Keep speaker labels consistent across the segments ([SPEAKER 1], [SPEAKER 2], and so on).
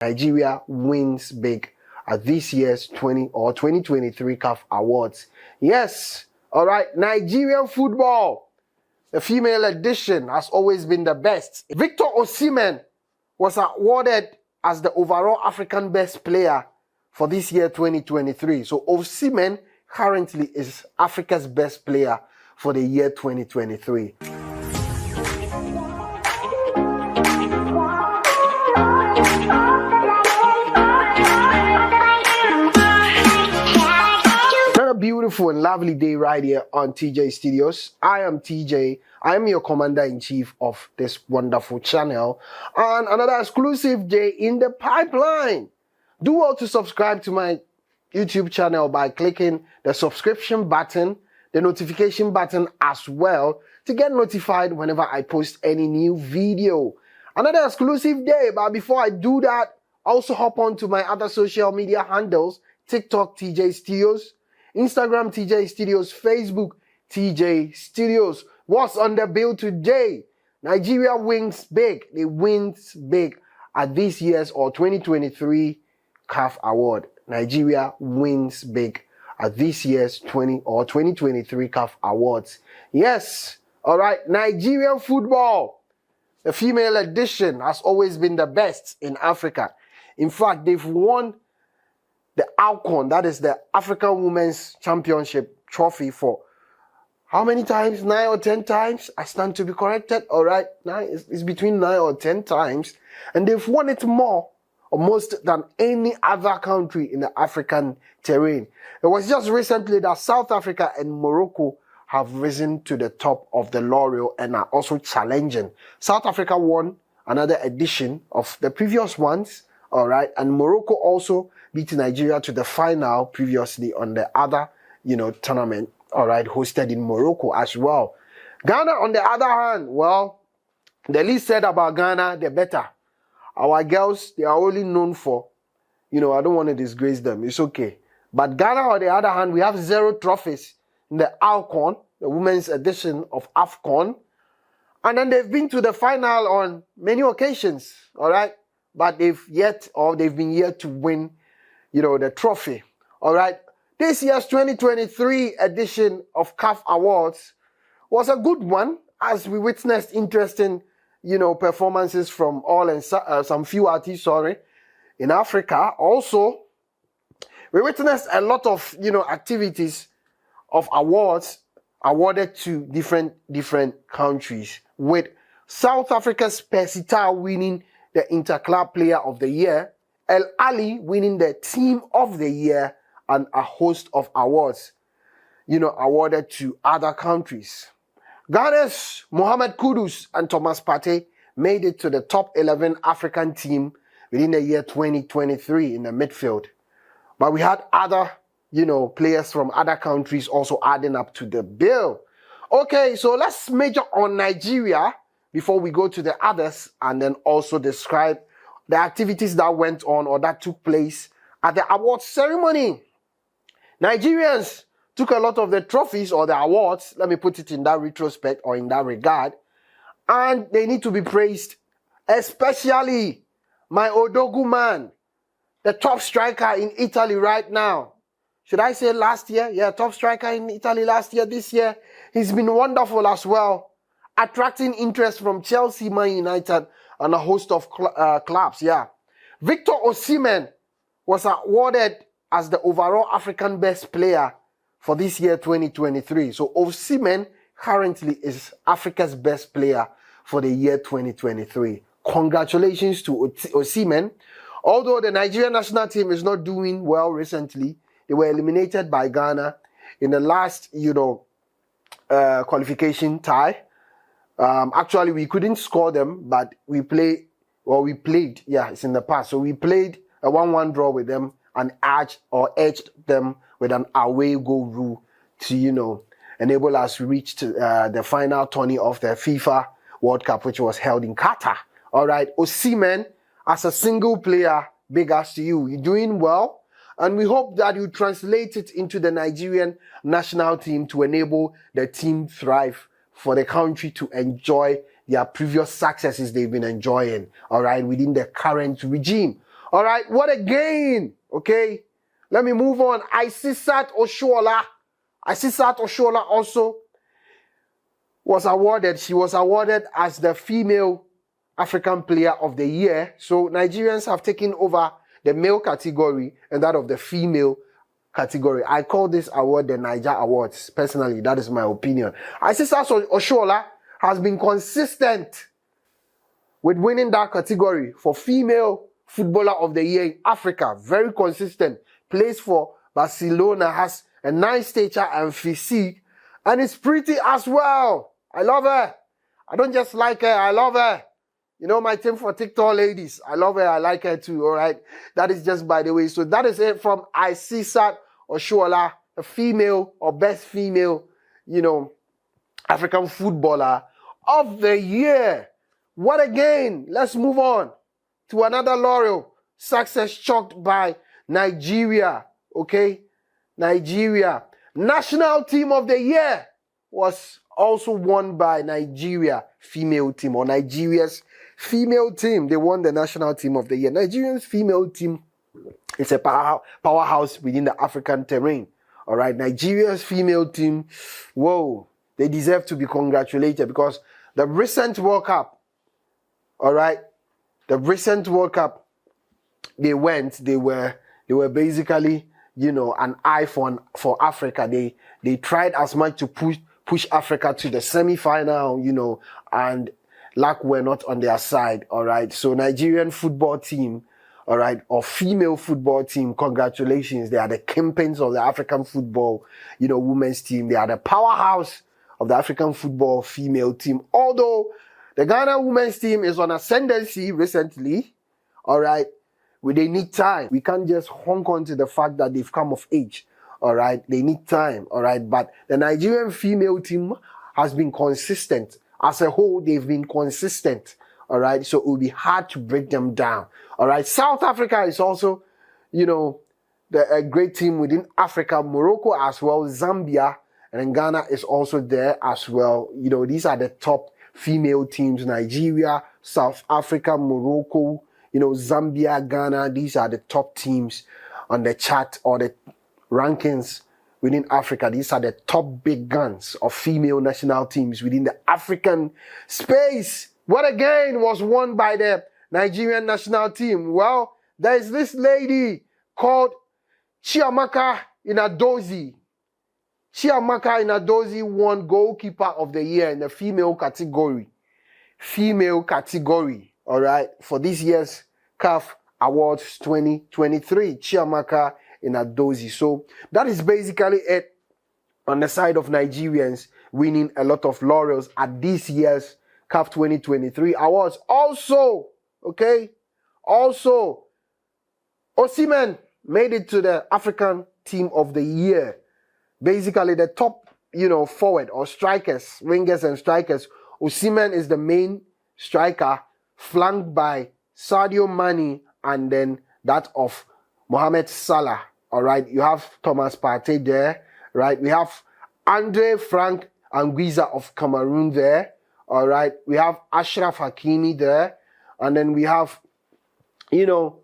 [SPEAKER 1] Nigeria wins big at this year's 2023 CAF Awards. Yes, all right, Nigerian football, the female edition, has always been the best. Victor Osimhen was awarded as the overall African best player for this year 2023. So Osimhen currently is Africa's best player for the year 2023. Beautiful and lovely day right here on TJ Studios. I am TJ. I am your commander-in-chief of this wonderful channel, and another exclusive day in the pipeline. Do well to subscribe to my YouTube channel by clicking the subscription button, the notification button as well, to get notified whenever I post any new video. Another exclusive day, but before I do that, also hop on to my other social media handles: TikTok TJ Studios, Instagram TJ Studios, Facebook TJ Studios. What's on the bill today? Nigeria wins big. They wins big at this year's 2023 CAF Award. Nigeria wins big at this year's 2023 CAF Awards. Yes, all right. Nigerian football, the female edition, has always been the best in Africa. In fact, they've won the AFCON, that is the African Women's Championship trophy, for how many times? 9 or 10 times? I stand to be corrected. All right, it's between 9 or 10 times, and they've won it more, almost, than any other country in the African terrain. It was just recently that South Africa and Morocco have risen to the top of the laurel and are also challenging. South Africa won another edition of the previous ones, all right, and Morocco also beat Nigeria to the final previously on the other, tournament, all right, hosted in Morocco as well. Ghana, on the other hand, well, the least said about Ghana, the better. Our girls, they are only known for, I don't want to disgrace them, it's okay. But Ghana, on the other hand, we have 0 trophies in the AFCON, the women's edition of AFCON. And then they've been to the final on many occasions, all right? But they've been yet to win, the trophy. All right. This year's 2023 edition of CAF Awards was a good one, as we witnessed interesting, performances from all and some few artists, in Africa. Also, we witnessed a lot of, activities of awards awarded to different countries, with South Africa's Persita winning the Interclub Player of the Year, El Ali winning the Team of the Year, and a host of awards, awarded to other countries. Ghana's Mohamed Kudus and Thomas Partey made it to the top 11 African team within the year 2023 in the midfield. But we had other, players from other countries also adding up to the bill. Okay, so let's major on Nigeria before we go to the others, and then also describe the activities that went on or that took place at the awards ceremony. Nigerians took a lot of the trophies or the awards, let me put it in that retrospect or in that regard, and they need to be praised, especially my Odogu man, the top striker in Italy right now. Should I say last year? Yeah, top striker in Italy last year. This year, he's been wonderful as well, attracting interest from Chelsea, Man United, and a host of clubs, yeah. Victor Osimhen was awarded as the overall African best player for this year 2023. So Osimhen currently is Africa's best player for the year 2023. Congratulations to Osimhen. Although the Nigerian national team is not doing well recently, they were eliminated by Ghana in the last, qualification tie. Actually, we couldn't score them, but we played, yeah, it's in the past. So we played a 1-1 draw with them and edged them with an away goal rule to, enable us to reach to, the final tourney of the FIFA World Cup, which was held in Qatar. All right, Osimhen, as a single player, big ups to you. You're doing well, and we hope that you translate it into the Nigerian national team to enable the team thrive, for the country to enjoy their previous successes they've been enjoying, all right, within the current regime. All right, what a gain. Okay, let me move on. Asisat Oshoala. Asisat Oshoala also was awarded. She was awarded as the female African Player of the Year. So Nigerians have taken over the male category and that of the female category. I call this award the Niger Awards. Personally, that is my opinion. Asisat Oshoala has been consistent with winning that category for female footballer of the year in Africa. Very consistent. Plays for Barcelona, has a nice stature and physique, and it's pretty as well. I love her. I don't just like her, I love her. You know, my team for TikTok ladies, I love her, I like her too, all right? That is just by the way. So that is it from Asisat Oshoala, a female or best female, you know, African footballer of the year. What a gain. Let's move on to another laurel. Success chalked by Nigeria, okay? Nigeria. National team of the year was also won by Nigeria female team, or Nigeria's female team. They won the national team of the year. Nigeria's female team is a powerhouse within the African terrain. All right, Nigeria's female team, whoa, they deserve to be congratulated because the recent World Cup, all right, the recent World Cup, they were basically, you know, an eye for Africa. They tried as much to push Africa to the semi-final, you know, and luck were not on their side, all right? So Nigerian football team, all right, or female football team, congratulations. They are the kingpins of the African football, you know, women's team. They are the powerhouse of the African football female team. Although the Ghana women's team is on ascendancy recently, all right, they need time. We can't just honk on to the fact that they've come of age, all right? They need time, all right? But the Nigerian female team has been consistent. As a whole, they've been consistent, all right? So it will be hard to break them down, all right? South Africa is also, you know, a great team within Africa. Morocco as well, Zambia, and then Ghana is also there as well. You know, these are the top female teams. Nigeria, South Africa, Morocco, you know, Zambia, Ghana. These are the top teams on the chart or the rankings within Africa. These are the top big guns of female national teams within the African space. What again was won by the Nigerian national team? Well, there is this lady called Chiamaka Inadozie. Chiamaka Inadozie won goalkeeper of the year in the female category. Female category, all right, for this year's CAF Awards 2023. Chiamaka Inadozie. So that is basically it on the side of Nigerians winning a lot of laurels at this year's CAF 2023 awards. Also, okay, also, Osimhen made it to the African Team of the Year. Basically, the top, you know, forward or strikers, wingers and strikers. Osimhen is the main striker, flanked by Sadio Mane and then that of Mohamed Salah. All right, you have Thomas Partey there, right? We have Andre Frank Anguissa of Cameroon there. All right, we have Achraf Hakimi there, and then we have, you know,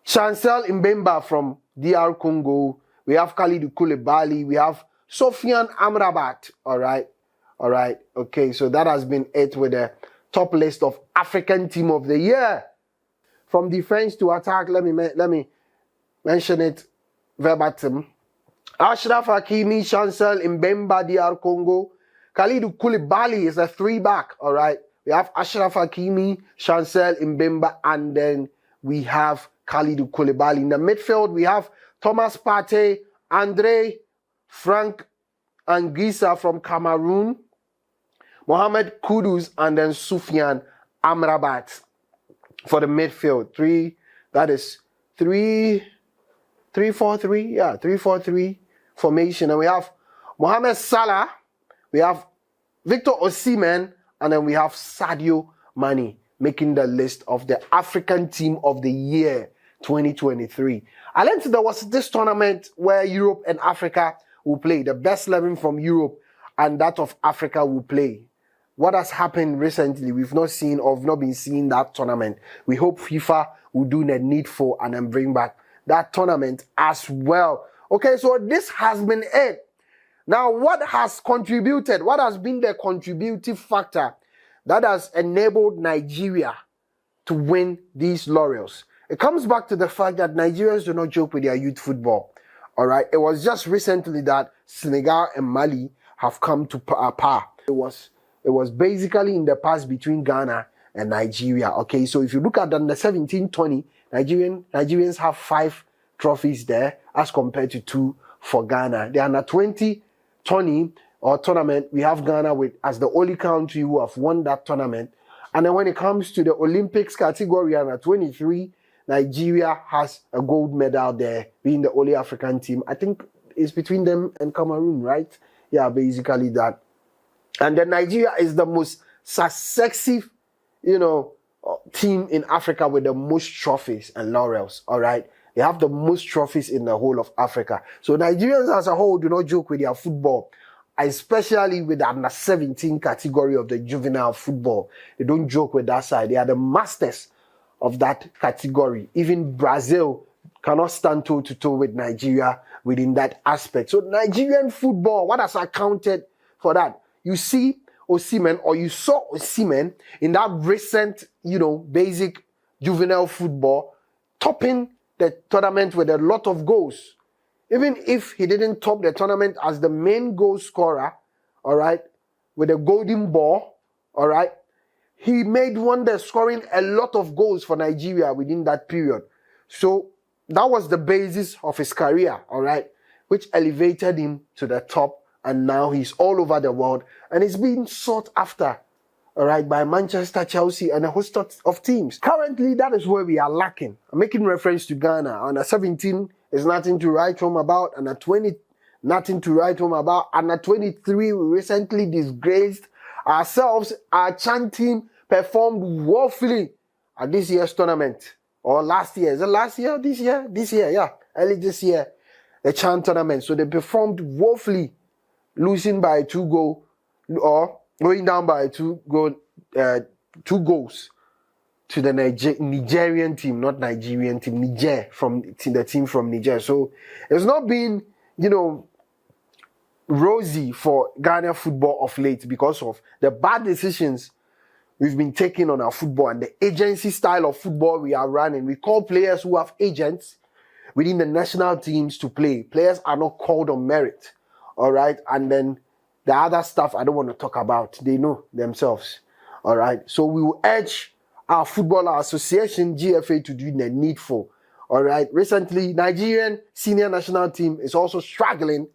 [SPEAKER 1] Chancel Mbemba from DR Congo. We have Kalidou Koulibaly. We have Sofiane Amrabat. All right, okay. So that has been it with the top list of African Team of the Year. From defense to attack, let me mention it verbatim. Achraf Hakimi, Chancel Mbemba, DR Congo. Kalidou Koulibaly is a 3-back, all right? We have Achraf Hakimi, Chancel Mbemba, and then we have Kalidou Koulibaly. In the midfield, we have Thomas Partey, Andre Frank Anguissa from Cameroon, Mohamed Kudus, and then Sofiane Amrabat for the midfield. That is 3-4-3, yeah, 3-4-3 formation. And we have Mohamed Salah, we have Victor Osimhen, and then we have Sadio Mane making the list of the African Team of the Year 2023. I learned there was this tournament where Europe and Africa will play. The best 11 from Europe and that of Africa will play. what has happened recently, we've not been seeing that tournament. We hope FIFA will do the needful and then bring back that tournament as well. Okay, so this has been it. Now, what has contributed? What has been the contributive factor that has enabled Nigeria to win these laurels? It comes back to the fact that Nigerians do not joke with their youth football. All right, it was just recently that Senegal and Mali have come to par. It was basically in the past between Ghana and Nigeria. Okay, so if you look at the 17-20, Nigerians have 5 trophies there as compared to 2 for Ghana. The under 20 or tournament, we have Ghana as the only country who have won that tournament. And then when it comes to the Olympics category under 23, Nigeria has a gold medal there, being the only African team. I think it's between them and Cameroon, right? Yeah, basically that. And then Nigeria is the most successive, team in Africa with the most trophies and laurels, all right? They have the most trophies in the whole of Africa. So Nigerians as a whole do not joke with their football, especially with the under 17 category of the juvenile football. They don't joke with that side. They are the masters of that category. Even Brazil cannot stand toe-to-toe with Nigeria within that aspect. So Nigerian football, what has accounted for that? You see Osimhen, or you saw Osimhen in that recent, basic juvenile football, topping the tournament with a lot of goals. Even if he didn't top the tournament as the main goal scorer, all right, with a golden ball, all right, he made wonders, scoring a lot of goals for Nigeria within that period. So that was the basis of his career, all right, which elevated him to the top, and now he's all over the world, and he's being sought after, all right, by Manchester, Chelsea, and a host of teams. Currently, that is where we are lacking. I'm making reference to Ghana. Under 17 is nothing to write home about. Under 20, nothing to write home about. Under 23, we recently disgraced ourselves. Our Chan team performed woefully at this year's tournament. Or last year. Is it last year? This year? This year, yeah. Early this year. The Chan tournament. So they performed woefully, losing by 2 goals, or going down by 2 goals to the Nigerian team, not Nigerian team, Niger, from the team from Niger. So it's not been, rosy for Ghana football of late because of the bad decisions we've been taking on our football and the agency style of football we are running. We call players who have agents within the national teams to play. Players are not called on merit, all right? And then the other stuff I don't want to talk about, they know themselves, all right? So we will urge our Footballer Association, GFA, to do the needful, all right? Recently, Nigerian senior national team is also struggling,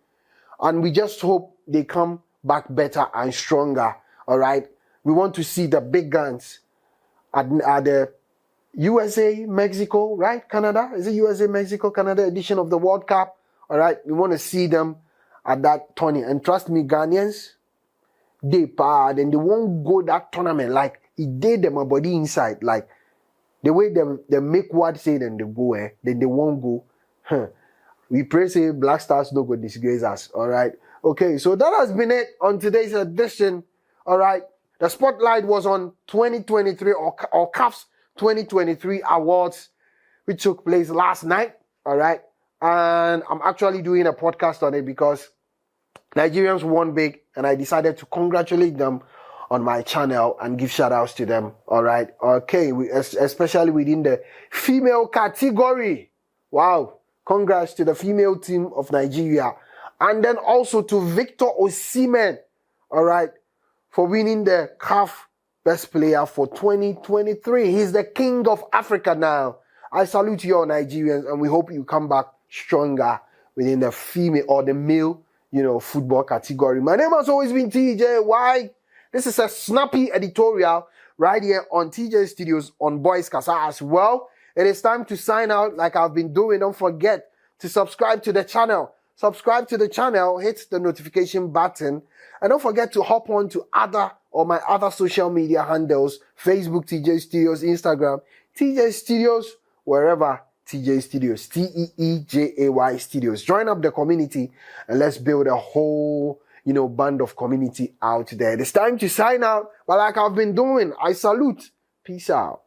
[SPEAKER 1] and we just hope they come back better and stronger, all right? We want to see the big guns at the USA, Mexico, right? Canada? Is it USA, Mexico, Canada edition of the World Cup? All right? We want to see them at that tournament. And trust me, Ghanaians, they part and they won't go that tournament. Like, it did them a body inside. Like, the way they make what say, then they go, then they won't go. We pray, say, Black Stars don't go disgrace us. All right? Okay, so that has been it on today's edition. All right? The spotlight was on 2023 or CAF's 2023 awards, which took place last night, all right? And I'm actually doing a podcast on it because Nigerians won big, and I decided to congratulate them on my channel and give shout-outs to them, all right? Okay, especially within the female category. Wow, congrats to the female team of Nigeria. And then also to Victor Osimhen, all right, for winning the CAF Best Player for 2023. He's the king of Africa now. I salute you all Nigerians, and we hope you come back stronger within the female or the male, football category. My name has always been TJ. Why? This is a snappy editorial right here on TJ Studios on Boys Casa as well. It is time to sign out like I've been doing. Don't forget to subscribe to the channel. Subscribe to the channel, hit the notification button, and don't forget to hop on to my other social media handles, Facebook, TJ Studios, Instagram, TJ Studios, wherever TJ Studios, TEEJAY Studios. Join up the community and let's build a whole, band of community out there. It's time to sign out, but like I've been doing, I salute. Peace out.